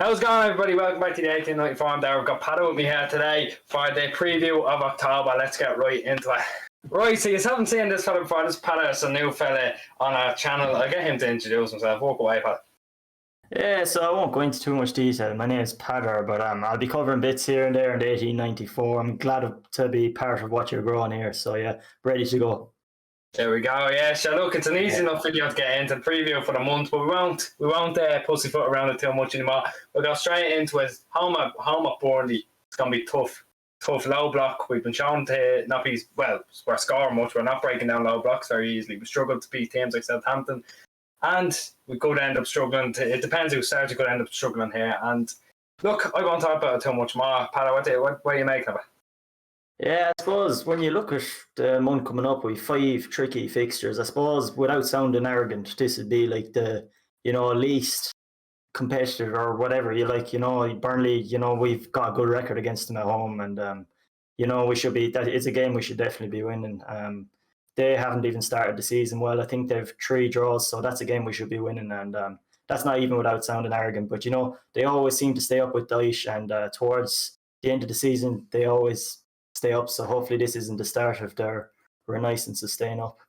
How's it going, everybody? Welcome back to the 1894 there. We've got Pato with me here today for the preview of October. Let's get right into it. Right, so you haven't seen this fella before. This Pato is a new fella on our channel. I'll get him to introduce himself. Walk away, Pato. Yeah, so I won't go into too much detail. My name is Padder, but I'll be covering bits here and there in the 1894. I'm glad to be part of what you're growing here. So yeah, ready to go. There we go. Yeah, so look, it's an easy enough video to get into the preview for the month, but we won't pussyfoot around it too much anymore. We'll go straight into it. Home at Burnley. It's gonna be tough low block. We've been shown to not be we're scoring much. We're not breaking down low blocks very easily. We struggled to beat teams like Southampton, and we could end up struggling. It depends who starts. We could end up struggling here. And look, I won't talk about it too much more. Pat, what are you making of it? Yeah, I suppose when you look at the month coming up with 5 tricky fixtures, I suppose without sounding arrogant, this would be like the least competitive or whatever you like. Burnley. We've got a good record against them at home, and we should be. That it's a game we should definitely be winning. They haven't even started the season well. I think they've 3 draws, so that's a game we should be winning. And that's not even without sounding arrogant. But they always seem to stay up with Dyche, and towards the end of the season, they always stay up. So hopefully this isn't the start of their renaissance of staying up.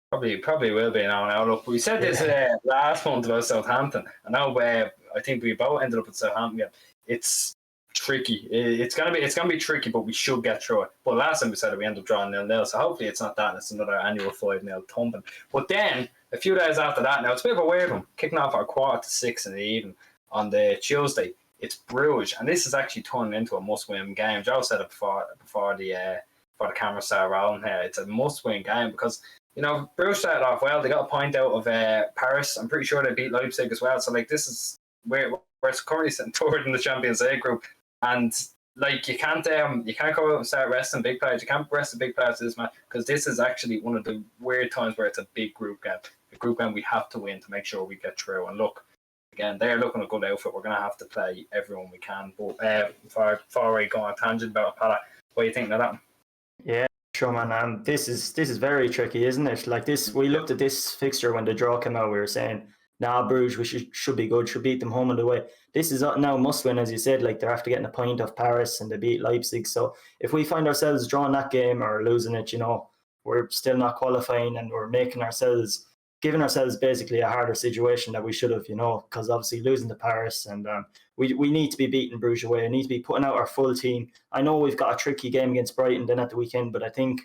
Probably will be now. Look, we said this last month about Southampton. I know I think we both ended up at Southampton. It's tricky. It's gonna be tricky, but we should get through it. But last time we said it, we ended up drawing 0-0. So hopefully it's not that. It's another annual 5-0 thumping. But then a few days after that, now it's a bit of a weird one. Kicking off our 5:45 in the evening on the Tuesday. It's Bruges, and this is actually turning into a must-win game. Joe said it before the camera started rolling here. It's a must-win game because Bruges started off well. They got a point out of Paris. I'm pretty sure they beat Leipzig as well. So this is where we're currently sitting third in the Champions League group, and you can't go out and start resting big players. You can't rest the big players this match because this is actually one of the weird times where it's a big group game. A group game we have to win to make sure we get through. And look. Again, they're looking a good outfit. We're going to have to play everyone we can. But before we go on a tangent about Pala, what do you think of that? Yeah, sure, man. This is very tricky, isn't it? Like this, we looked at this fixture when the draw came out. We were saying, Bruges, we should be good. Should beat them home and away. This is now must win, as you said. Like they're after getting a point off Paris and they beat Leipzig. So if we find ourselves drawing that game or losing it, we're still not qualifying and we're giving ourselves basically a harder situation that we should have, because obviously losing to Paris and we need to be beating Bruges away. We need to be putting out our full team. I know we've got a tricky game against Brighton then at the weekend, but I think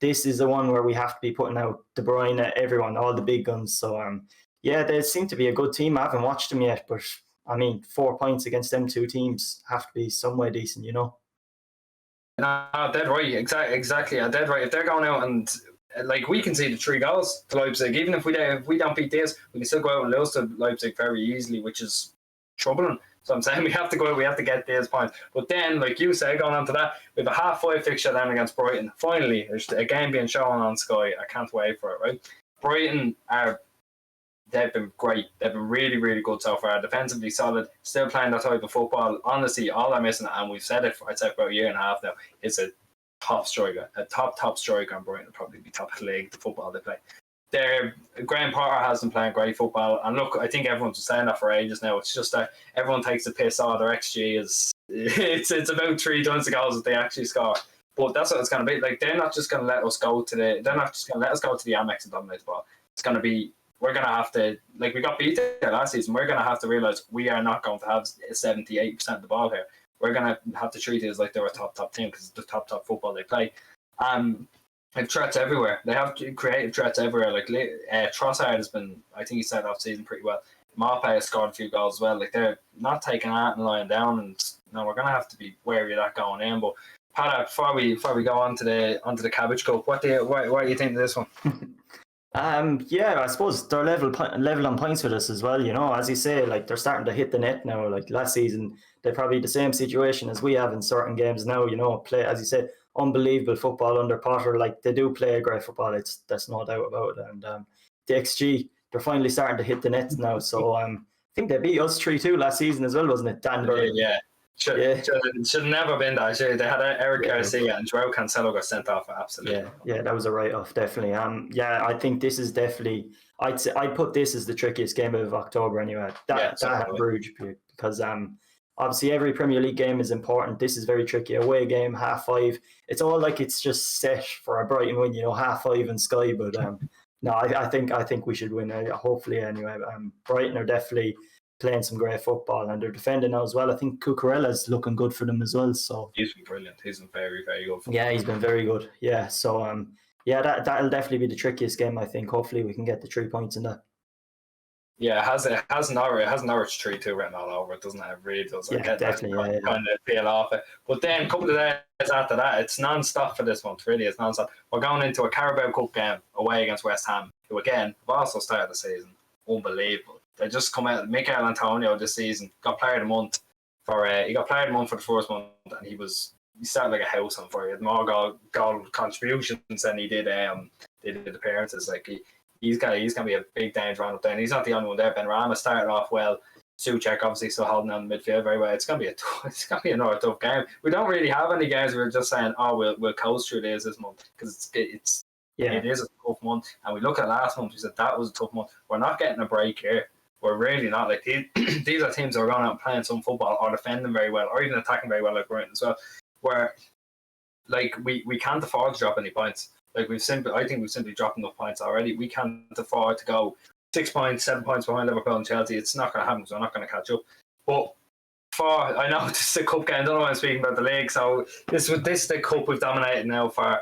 this is the one where we have to be putting out De Bruyne, everyone, all the big guns. So, they seem to be a good team. I haven't watched them yet, but 4 points against them 2 teams have to be somewhere decent, No, dead right. Exactly. Dead right. If they're going out and we can see the 3 goals to Leipzig. Even if we don't beat this, we can still go out and lose to Leipzig very easily, which is troubling. So I'm saying we have to go out, we have to get these points. But then, like you say, going on to that, we have a 5:30 fixture then against Brighton. Finally, there's a game being shown on Sky. I can't wait for it, right? Brighton they've been great. They've been really, really good so far. Defensively solid, still playing that type of football. Honestly, all they're missing, and we've said it, I'd say for about a year and a half now, is a top striker, a top striker on Brighton will probably be top of the league, the football they play. Graham Potter has been playing great football, and look, I think everyone's been saying that for ages now. It's just that everyone takes the piss out. Their XG is it's about 3 times the goals that they actually score. But that's what it's going to be. Like they're not just going to let us go to the Amex and dominate the ball. It's going to be we're going to have to we got beat there last season. We're going to have to realize we are not going to have 78% of the ball here. We're going to have to treat it as like they're a top team because it's the top football they play. They have threats everywhere. They have creative threats everywhere. Like Trossard has been, I think he started off the season pretty well. Mape has scored a few goals as well. Like they're not taking that and lying down. And we're going to have to be wary of that going in. But Pat, before we go on to the Cabbage Cup, what do you think of this one? I suppose they're level on points with us as well. As you say, like they're starting to hit the net now. Like last season, they're probably the same situation as we have in certain games now. Play, as you said, unbelievable football under Potter. Like they do play a great football. That's no doubt about it. And the XG, they're finally starting to hit the nets now. So I think they beat us 3-2 last season as well, wasn't it? Danbury. Yeah. Should never have been that. They had Eric Garcia and Joao Cancelo got sent off. Absolutely. Yeah, that was a write-off, definitely. I think this is definitely. I'd put this as the trickiest game of October anyway. That Bruges, because obviously every Premier League game is important. This is very tricky. Away game, 5:30. It's all like it's just set for a Brighton win, 5:30 in Sky. But no, I think we should win. Hopefully, anyway. Brighton are definitely playing some great football and they're defending now as well. I think Cucurella's looking good for them as well. So he's been brilliant. He's been very, very good. Yeah, he's been very good. Yeah, so that'll definitely be the trickiest game. I think. Hopefully, we can get the 3 points in that. Yeah, it has Norwich 3-2 written all over it, doesn't it? It really does. Yeah, definitely. Kind of peel off it. But then a couple of days after that, it's non-stop for this month. Really, it's non-stop. We're going into a Carabao Cup game away against West Ham, who again have also started the season unbelievable. They just come out. Mikel Antonio this season got Player of the Month for he got Player of the Month for the first month, and he started like a house on fire. He had more goal contributions than he did appearances. Like he's gonna be a big danger on up there. And he's not the only one there. Ben Rama started off well. Souček obviously still holding on the midfield very well. It's gonna be another tough game. We don't really have any games. We're just saying, we'll coast through this month because it is a tough month. And we look at last month. We said that was a tough month. We're not getting a break here. We're really not. Like these are teams that are going out and playing some football or defending very well or even attacking very well like Brighton as well. Where like we can't afford to drop any points. Like I think we've simply dropped enough points already. We can't afford to go 6 points, 7 points behind Liverpool and Chelsea. It's not going to happen because we're not going to catch up. But I know this is a cup game. I don't know why I'm speaking about the league. So this is the cup we've dominated now for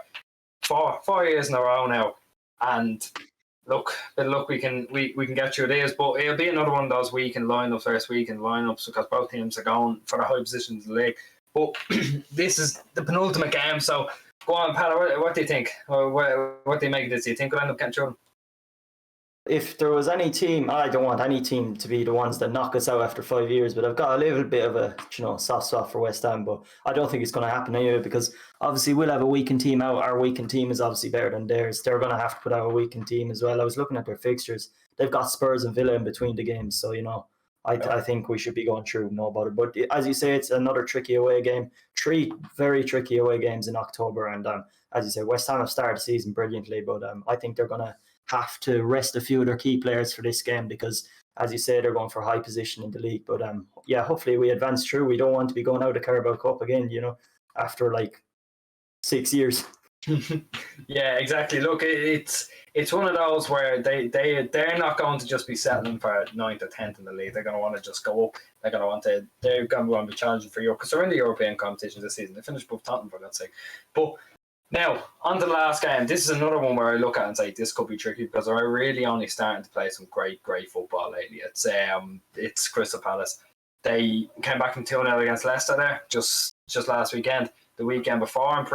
4 years in a row now. And look, we can get through this. But it'll be another one of those first weekend lineups because both teams are going for the high positions in the league. But this is the penultimate game. So go on, Pala, what do you think? Or what do you make of this? Do you think we'll end up getting through them? If there was any team, I don't want any team to be the ones that knock us out after 5 years, but I've got a little bit of a soft spot for West Ham, but I don't think it's going to happen anyway because obviously we'll have a weakened team out. Our weakened team is obviously better than theirs. They're going to have to put out a weakened team as well. I was looking at their fixtures. They've got Spurs and Villa in between the games, so I think we should be going through no bother. But as you say, it's another tricky away game. 3 very tricky away games in October, and as you say, West Ham have started the season brilliantly, but I think they're going to have to rest a few of their key players for this game because, as you say, they're going for a high position in the league. But hopefully we advance through. We don't want to be going out of the Carabao Cup again, after like 6 years. Yeah, exactly. Look, it's one of those where they're not going to just be settling for 9th or 10th in the league. They're going to want to just go up. They're going to want to be challenging for Europe because they're in the European competition this season. They finished above Tottenham for God's sake. But now, on to the last game. This is another one where I look at and say this could be tricky because they're really only starting to play some great football lately. It's Crystal Palace. They came back from 2-0 against Leicester there just last weekend. The weekend before,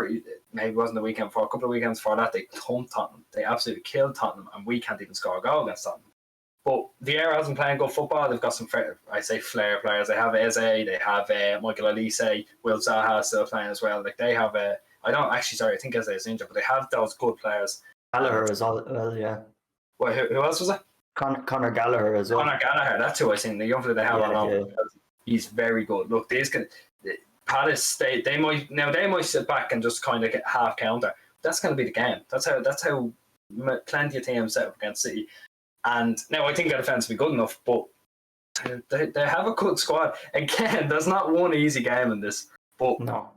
maybe it wasn't the weekend before, a couple of weekends before that, they thumped Tottenham. They absolutely killed Tottenham, and we can't even score a goal against Tottenham. But Vieira hasn't playing good football. They've got some, flair players. They have Eze, they have Michael Olise, Will Zaha still playing as well. Like they have I think Eze is injured, but they have those good players. Gallagher as well, yeah. Well, who else was it? Conor Gallagher as well. Conor Gallagher, that's who I seen. The young fella they have on. He's very good. Look, Palace, they might sit back and just kind of get half counter. That's going to be the game. That's how plenty of teams set up against City. And now I think their defence will be good enough, but they have a good squad. Again, there's not one easy game in this. But no.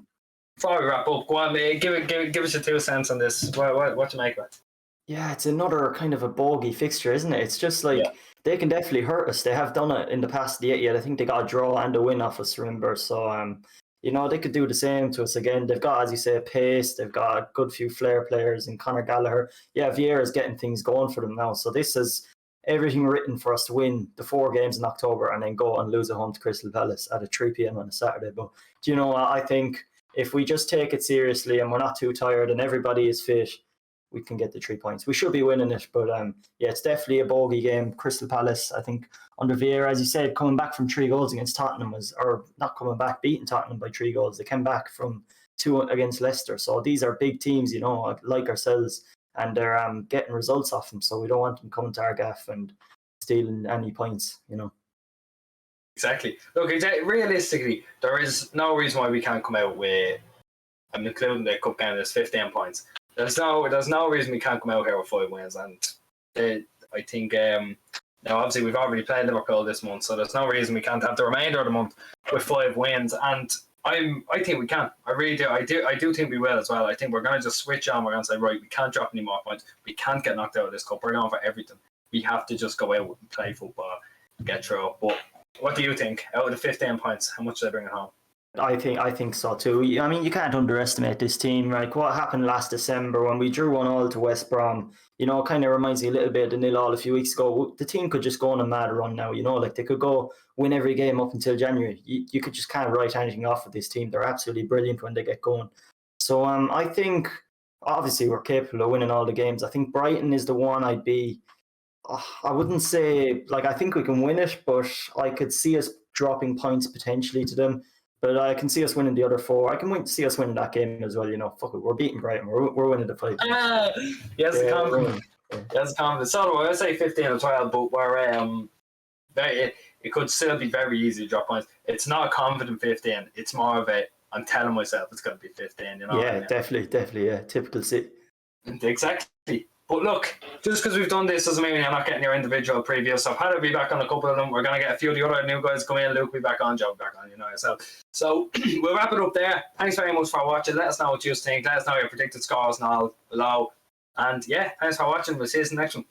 Before we wrap up, go on, give us your 2 cents on this. What do you make of it? Yeah, it's another kind of a bogey fixture, isn't it? It's just like they can definitely hurt us. They have done it in the past. I think they got a draw and a win off us, remember? So they could do the same to us again. They've got, as you say, pace. They've got a good few flair players in Conor Gallagher. Yeah, Vieira's getting things going for them now. So this is everything written for us to win the 4 games in October and then go and lose at home to Crystal Palace at a 3 p.m. on a Saturday. But do you know what? I think if we just take it seriously and we're not too tired and everybody is fit, we can get the 3 points. We should be winning it, but it's definitely a bogey game. Crystal Palace, I think, under Vieira, as you said, coming back from 3 goals against Tottenham beating Tottenham by 3 goals. They came back from 2 against Leicester. So these are big teams, like ourselves, and they're getting results off them. So we don't want them coming to our gaff and stealing any points, Exactly. Look, realistically, there is no reason why we can't come out with, I'm including the cup game, there's 15 points. There's no reason we can't come out here with 5 wins. And I think, now obviously we've already played Liverpool this month, so there's no reason we can't have the remainder of the month with 5 wins. And I think we can. I really do. I do think we will as well. I think we're going to just switch on. We're going to say, right, we can't drop any more points. We can't get knocked out of this cup. We're going for everything. We have to just go out and play football, get through. But what do you think? Out of the 15 points, how much are they bringing home? I think so too. I mean, you can't underestimate this team. Like what happened last December when we drew 1-1 to West Brom, kind of reminds me a little bit of the 0-0 a few weeks ago. The team could just go on a mad run now, like they could go win every game up until January. You could just can't write anything off of this team. They're absolutely brilliant when they get going. So I think obviously we're capable of winning all the games. I think Brighton is the one I'd be, I wouldn't say, like I think we can win it, but I could see us dropping points potentially to them. But I can see us winning the other 4. I can see us winning that game as well. Fuck it, we're beating Brighton. We're winning the 5. Yes, the confidence. Yes, confidence. So I say 15 or 12, but we're it could still be very easy to drop points. It's not a confident 15. It's more of a, I'm telling myself it's going to be 15. Yeah, definitely. Yeah, typical City. Exactly. But look, just because we've done this doesn't mean you're not getting your individual previews. So Pat will be back on a couple of them. We're going to get a few of the other new guys come in. Luke will be back on, Joe will be back on, yourself. So we'll wrap it up there. Thanks very much for watching. Let us know what you think. Let us know your predicted scores and all below. And yeah, thanks for watching. We'll see you in the next one.